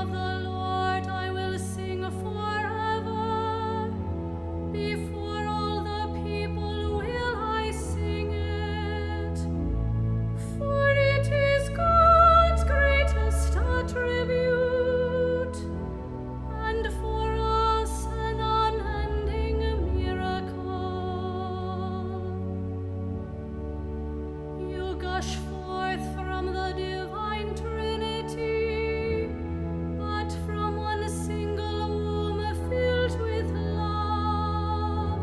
of the Lord I will sing forever. Before all the people will I sing it. For it is God's greatest attribute, and for us an unending miracle. You gush forth from the divine Trinity, but from one single womb filled with love.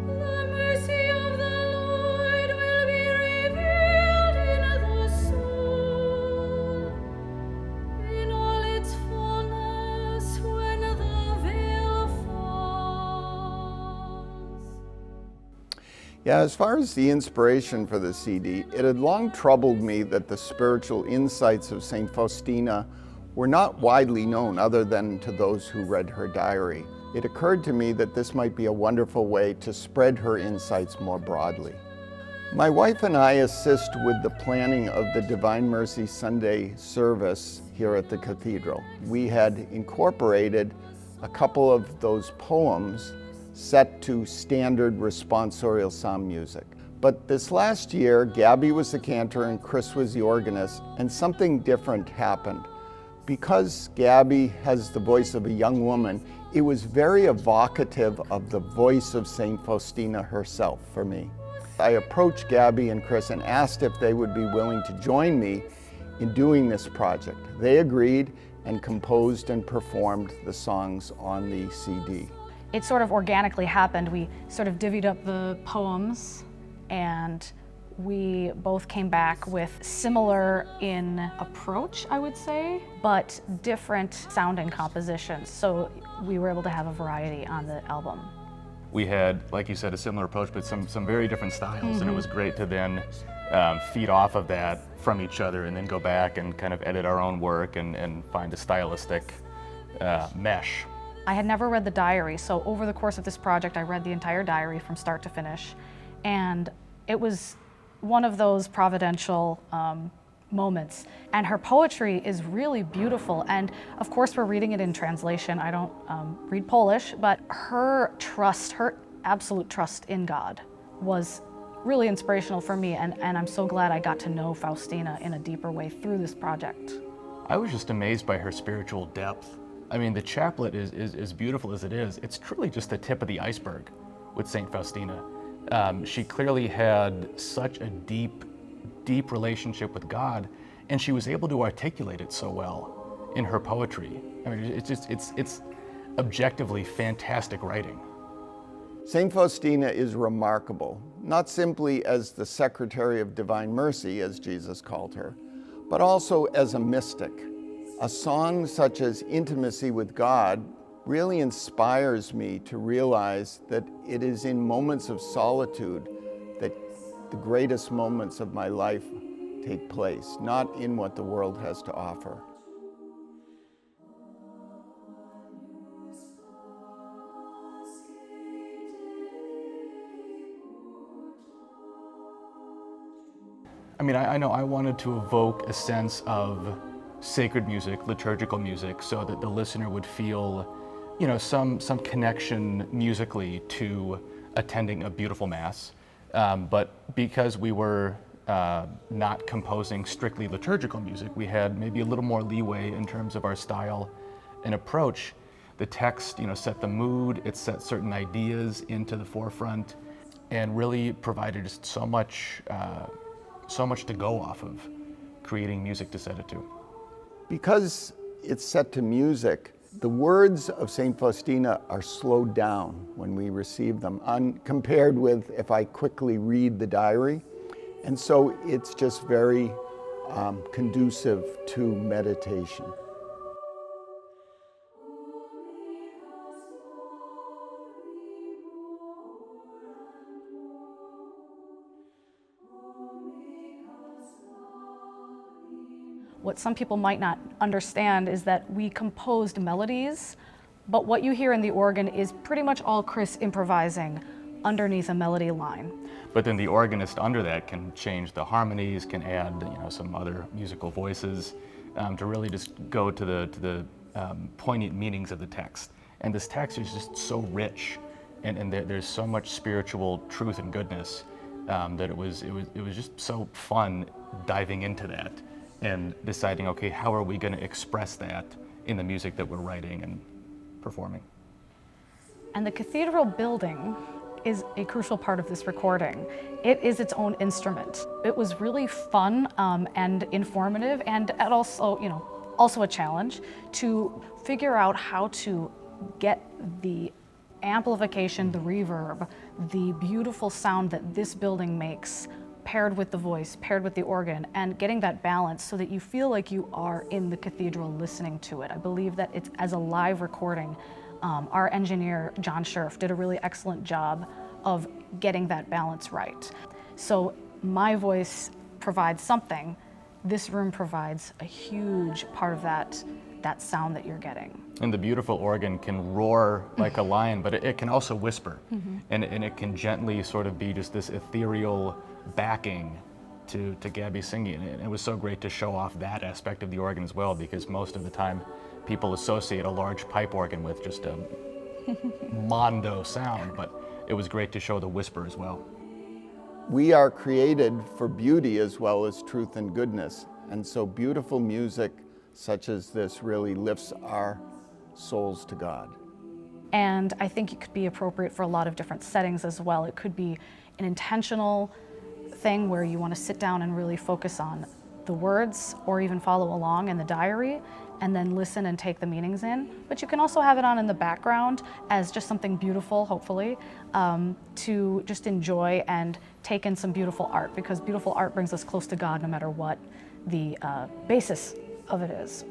The mercy of the Lord will be revealed in the soul, in all its fullness when the veil falls. Yeah, as far as the inspiration for the CD, it had long troubled me that the spiritual insights of St. Faustina were not widely known other than to those who read her diary. It occurred to me that this might be a wonderful way to spread her insights more broadly. My wife and I assist with the planning of the Divine Mercy Sunday service here at the cathedral. We had incorporated a couple of those poems set to standard responsorial psalm music. But this last year, Gabby was the cantor and Chris was the organist, and something different happened. Because Gabby has the voice of a young woman, it was very evocative of the voice of St. Faustina herself for me. I approached Gabby and Chris and asked if they would be willing to join me in doing this project. They agreed and composed and performed the songs on the CD. It sort of organically happened. We sort of divvied up the poems, and we both came back with similar in approach, I would say, but different sounding compositions. So we were able to have a variety on the album. We had, like you said, a similar approach, but some very different styles, and it was great to then feed off of that from each other and then go back and kind of edit our own work and find a stylistic mesh. I had never read the diary, so over the course of this project, I read the entire diary from start to finish, and it was one of those providential moments. And her poetry is really beautiful, and of course we're reading it in translation. I don't read Polish, but her trust, her absolute trust in God was really inspirational for me, and I'm so glad I got to know Faustina in a deeper way through this project. I was just amazed by her spiritual depth. I mean, the chaplet is as beautiful as it is. It's truly just the tip of the iceberg with St. Faustina. She clearly had such a deep relationship with God, and she was able to articulate it so well in her poetry. I mean, it's objectively fantastic writing. St. Faustina is remarkable, not simply as the secretary of divine mercy, as Jesus called her, but also as a mystic. A song such as Intimacy with God really inspires me to realize that it is in moments of solitude that the greatest moments of my life take place, not in what the world has to offer. I mean, I know I wanted to evoke a sense of sacred music, liturgical music, so that the listener would feel, you know, some connection musically to attending a beautiful mass. But because we were not composing strictly liturgical music, we had maybe a little more leeway in terms of our style and approach. The text, you know, set the mood, it set certain ideas into the forefront, and really provided just so much to go off of creating music to set it to. Because it's set to music, the words of St. Faustina are slowed down when we receive them, compared with if I quickly read the diary. And so it's just very conducive to meditation. What some people might not understand is that we composed melodies, but what you hear in the organ is pretty much all Chris improvising underneath a melody line. But then the organist under that can change the harmonies, can add some other musical voices to really just go to the poignant meanings of the text. And this text is just so rich, and there's so much spiritual truth and goodness that it was just so fun diving into that and deciding, okay, how are we going to express that in the music that we're writing and performing? And the cathedral building is a crucial part of this recording. It is its own instrument. It was really fun and informative, and also a challenge to figure out how to get the amplification, the reverb, the beautiful sound that this building makes, paired with the voice, paired with the organ, and getting that balance so that you feel like you are in the cathedral listening to it. I believe that it's as a live recording. Our engineer, John Scherf, did a really excellent job of getting that balance right. So my voice provides something, this room provides a huge part of that sound that you're getting. And the beautiful organ can roar like a lion, but it can also whisper. And it can gently sort of be just this ethereal backing to Gabby singing. And it was so great to show off that aspect of the organ as well, because most of the time people associate a large pipe organ with just a mondo sound, but it was great to show the whisper as well. We are created for beauty as well as truth and goodness, and so beautiful music such as this really lifts our souls to God. And I think it could be appropriate for a lot of different settings as well. It could be an intentional thing where you want to sit down and really focus on the words, or even follow along in the diary and then listen and take the meanings in. But you can also have it on in the background as just something beautiful, hopefully, to just enjoy and take in some beautiful art, because beautiful art brings us close to God no matter what the basis of it is.